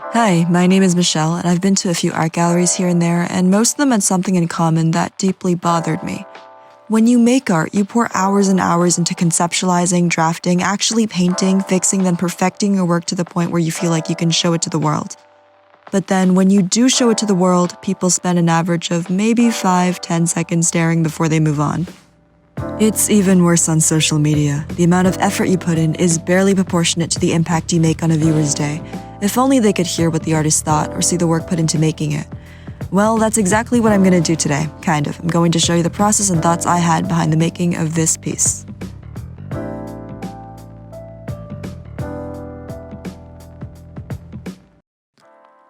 Hi, my name is Michelle, and I've been to a few art galleries here and there, and most of them had something in common that deeply bothered me. When you make art, you pour hours and hours into conceptualizing, drafting, actually painting, fixing, then perfecting your work to the point where you feel like you can show it to the world. But then when you do show it to the world, people spend an average of maybe 5-10 seconds staring before they move on. It's even worse on social media. The amount of effort you put in is barely proportionate to the impact you make on a viewer's day. If only they could hear what the artist thought or see the work put into making it. Well, that's exactly what I'm going to do today, kind of. I'm going to show you the process and thoughts I had behind the making of this piece.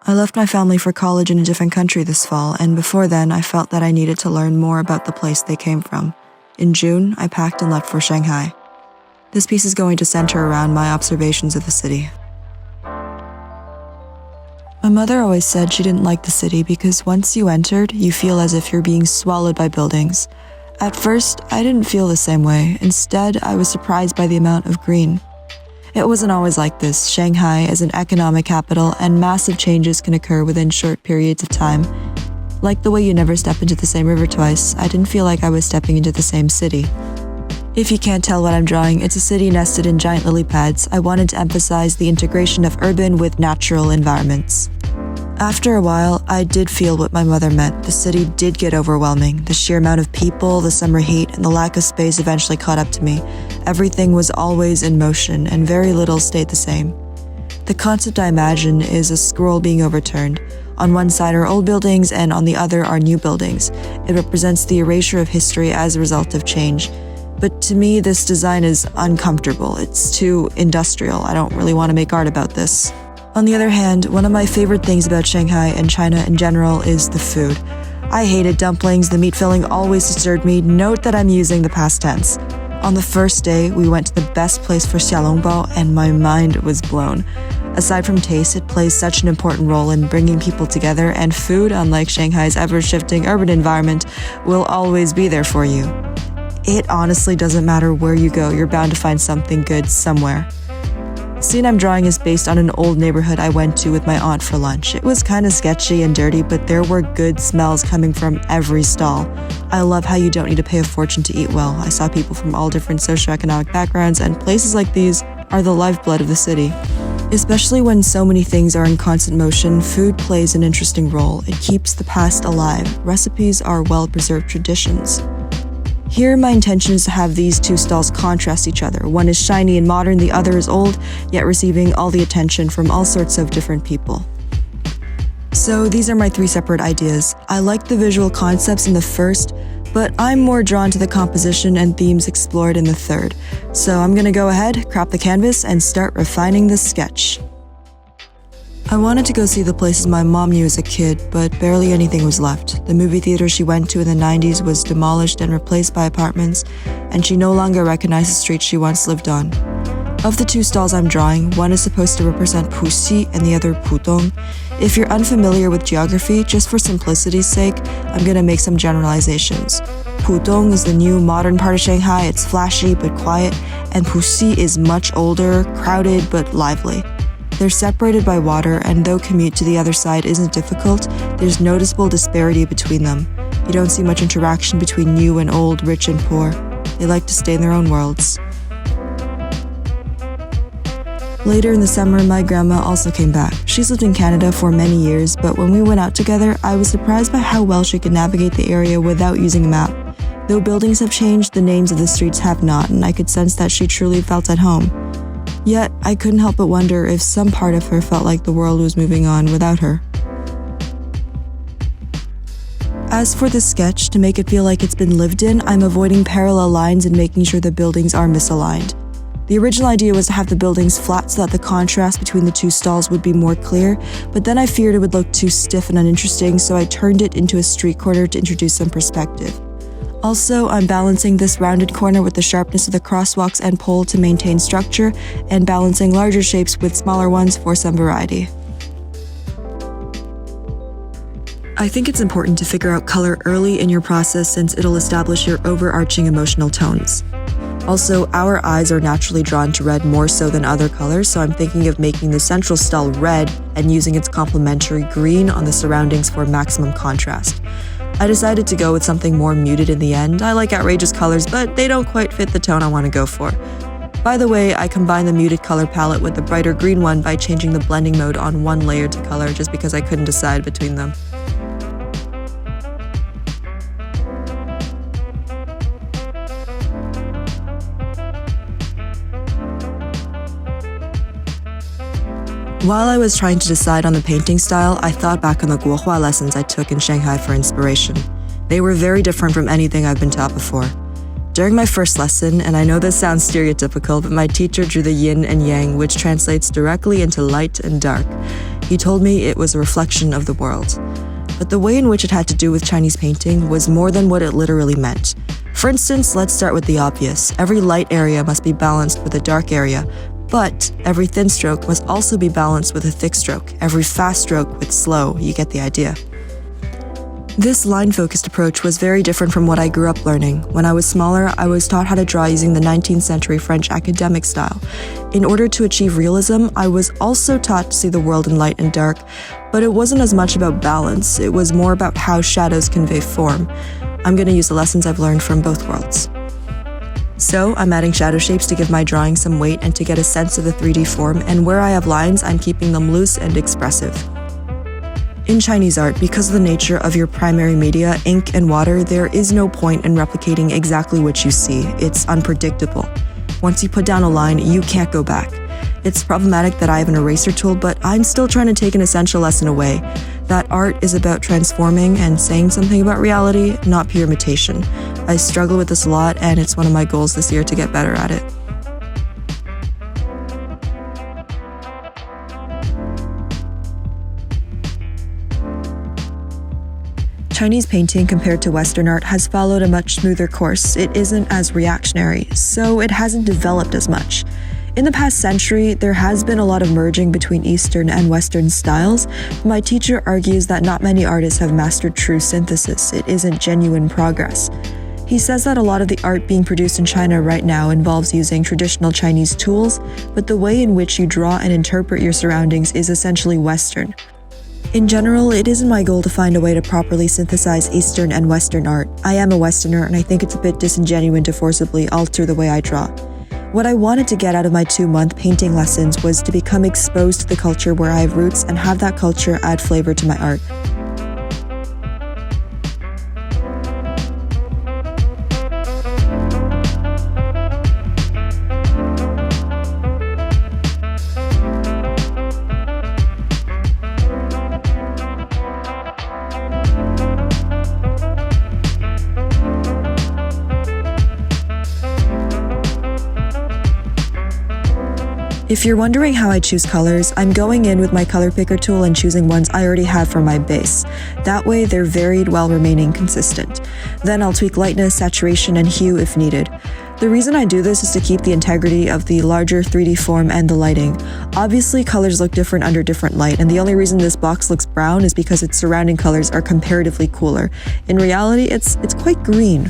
I left my family for college in a different country this fall, and before then, I felt that I needed to learn more about the place they came from. In June, I packed and left for Shanghai. This piece is going to center around my observations of the city. My mother always said she didn't like the city because once you entered, you feel as if you're being swallowed by buildings. At first, I didn't feel the same way. Instead, I was surprised by the amount of green. It wasn't always like this. Shanghai is an economic capital, and massive changes can occur within short periods of time. Like the way you never step into the same river twice, I didn't feel like I was stepping into the same city. If you can't tell what I'm drawing, it's a city nested in giant lily pads. I wanted to emphasize the integration of urban with natural environments. After a while, I did feel what my mother meant. The city did get overwhelming. The sheer amount of people, the summer heat, and the lack of space eventually caught up to me. Everything was always in motion, and very little stayed the same. The concept I imagine is a scroll being overturned. On one side are old buildings, and on the other are new buildings. It represents the erasure of history as a result of change. But to me, this design is uncomfortable. It's too industrial. I don't really want to make art about this. On the other hand, one of my favorite things about Shanghai and China in general is the food. I hated dumplings. The meat filling always disturbed me. Note that I'm using the past tense. On the first day, we went to the best place for xiaolongbao, and my mind was blown. Aside from taste, it plays such an important role in bringing people together, and food, unlike Shanghai's ever-shifting urban environment, will always be there for you. It honestly doesn't matter where you go, you're bound to find something good somewhere. The scene I'm drawing is based on an old neighborhood I went to with my aunt for lunch. It was kind of sketchy and dirty, but there were good smells coming from every stall. I love how you don't need to pay a fortune to eat well. I saw people from all different socioeconomic backgrounds, and places like these are the lifeblood of the city. Especially when so many things are in constant motion, food plays an interesting role. It keeps the past alive. Recipes are well-preserved traditions. Here, my intention is to have these two stalls contrast each other. One is shiny and modern, the other is old, yet receiving all the attention from all sorts of different people. So these are my 3 separate ideas. I like the visual concepts in the first, but I'm more drawn to the composition and themes explored in the third. So I'm gonna go ahead, crop the canvas, and start refining the sketch. I wanted to go see the places my mom knew as a kid, but barely anything was left. The movie theater she went to in the 90s was demolished and replaced by apartments, and she no longer recognized the street she once lived on. Of the 2 stalls I'm drawing, one is supposed to represent Puxi and the other Pudong. If you're unfamiliar with geography, just for simplicity's sake, I'm gonna make some generalizations. Pudong is the new modern part of Shanghai. It's flashy but quiet, and Puxi is much older, crowded but lively. They're separated by water, and though commute to the other side isn't difficult, there's noticeable disparity between them. You don't see much interaction between new and old, rich and poor. They like to stay in their own worlds. Later in the summer, my grandma also came back. She's lived in Canada for many years, but when we went out together, I was surprised by how well she could navigate the area without using a map. Though buildings have changed, the names of the streets have not, and I could sense that she truly felt at home. Yet, I couldn't help but wonder if some part of her felt like the world was moving on without her. As for the sketch, to make it feel like it's been lived in, I'm avoiding parallel lines and making sure the buildings are misaligned. The original idea was to have the buildings flat so that the contrast between the 2 stalls would be more clear, but then I feared it would look too stiff and uninteresting, so I turned it into a street corner to introduce some perspective. Also, I'm balancing this rounded corner with the sharpness of the crosswalks and pole to maintain structure, and balancing larger shapes with smaller ones for some variety. I think it's important to figure out color early in your process since it'll establish your overarching emotional tones. Also, our eyes are naturally drawn to red more so than other colors, so I'm thinking of making the central style red and using its complementary green on the surroundings for maximum contrast. I decided to go with something more muted in the end. I like outrageous colors, but they don't quite fit the tone I want to go for. By the way, I combined the muted color palette with the brighter green one by changing the blending mode on one layer to color just because I couldn't decide between them. While I was trying to decide on the painting style, I thought back on the Guohua lessons I took in Shanghai for inspiration. They were very different from anything I've been taught before. During my first lesson, and I know this sounds stereotypical, but my teacher drew the yin and yang, which translates directly into light and dark. He told me it was a reflection of the world. But the way in which it had to do with Chinese painting was more than what it literally meant. For instance, let's start with the obvious. Every light area must be balanced with a dark area, but every thin stroke must also be balanced with a thick stroke, every fast stroke with slow. You get the idea. This line-focused approach was very different from what I grew up learning. When I was smaller, I was taught how to draw using the 19th century French academic style. In order to achieve realism, I was also taught to see the world in light and dark, but it wasn't as much about balance, it was more about how shadows convey form. I'm going to use the lessons I've learned from both worlds. So, I'm adding shadow shapes to give my drawing some weight and to get a sense of the 3D form, and where I have lines, I'm keeping them loose and expressive. In Chinese art, because of the nature of your primary media, ink and water, there is no point in replicating exactly what you see. It's unpredictable. Once you put down a line, you can't go back. It's problematic that I have an eraser tool, but I'm still trying to take an essential lesson away. That art is about transforming and saying something about reality, not pure imitation. I struggle with this a lot, and it's one of my goals this year to get better at it. Chinese painting compared to Western art has followed a much smoother course. It isn't as reactionary, so it hasn't developed as much. In the past century, there has been a lot of merging between Eastern and Western styles. My teacher argues that not many artists have mastered true synthesis. It isn't genuine progress. He says that a lot of the art being produced in China right now involves using traditional Chinese tools, but the way in which you draw and interpret your surroundings is essentially Western. In general, it isn't my goal to find a way to properly synthesize Eastern and Western art. I am a Westerner, and I think it's a bit disingenuous to forcibly alter the way I draw. What I wanted to get out of my 2-month painting lessons was to become exposed to the culture where I have roots and have that culture add flavor to my art. If you're wondering how I choose colors, I'm going in with my color picker tool and choosing ones I already have for my base. That way they're varied while remaining consistent. Then I'll tweak lightness, saturation, and hue if needed. The reason I do this is to keep the integrity of the larger 3D form and the lighting. Obviously, colors look different under different light, and the only reason this box looks brown is because its surrounding colors are comparatively cooler. In reality, it's quite green.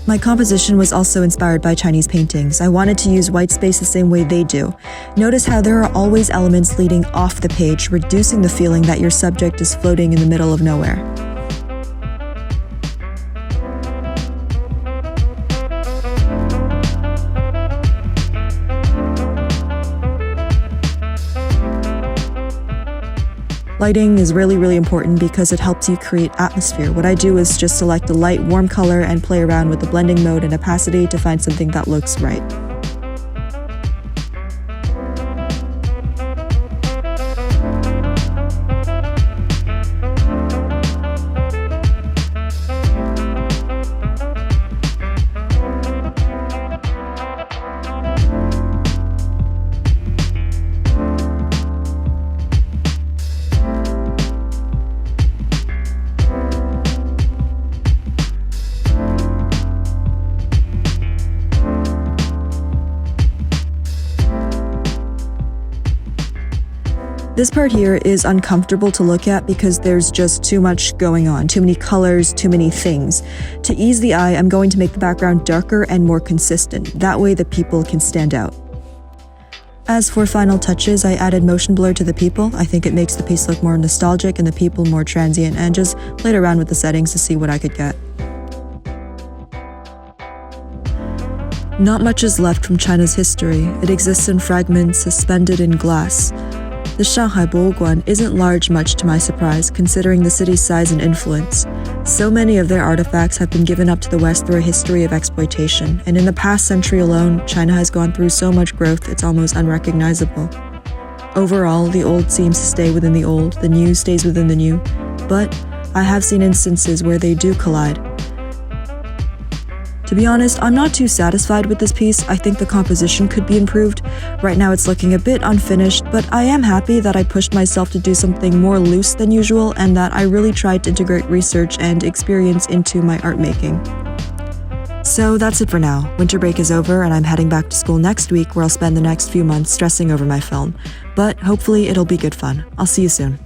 My composition was also inspired by Chinese paintings. I wanted to use white space the same way they do. Notice how there are always elements leading off the page, reducing the feeling that your subject is floating in the middle of nowhere. Lighting is really important because it helps you create atmosphere. What I do is just select a light, warm color and play around with the blending mode and opacity to find something that looks right. This part here is uncomfortable to look at because there's just too much going on, too many colors, too many things. To ease the eye, I'm going to make the background darker and more consistent. That way the people can stand out. As for final touches, I added motion blur to the people. I think it makes the piece look more nostalgic and the people more transient, and just played around with the settings to see what I could get. Not much is left from China's history. It exists in fragments, suspended in glass. The Shanghai Boguan isn't large, much to my surprise, considering the city's size and influence. So many of their artifacts have been given up to the West through a history of exploitation, and in the past century alone, China has gone through so much growth it's almost unrecognizable. Overall, the old seems to stay within the old, the new stays within the new, but I have seen instances where they do collide. To be honest, I'm not too satisfied with this piece. I think the composition could be improved. Right now it's looking a bit unfinished, but I am happy that I pushed myself to do something more loose than usual and that I really tried to integrate research and experience into my art making. So that's it for now. Winter break is over and I'm heading back to school next week where I'll spend the next few months stressing over my film. But hopefully it'll be good fun. I'll see you soon.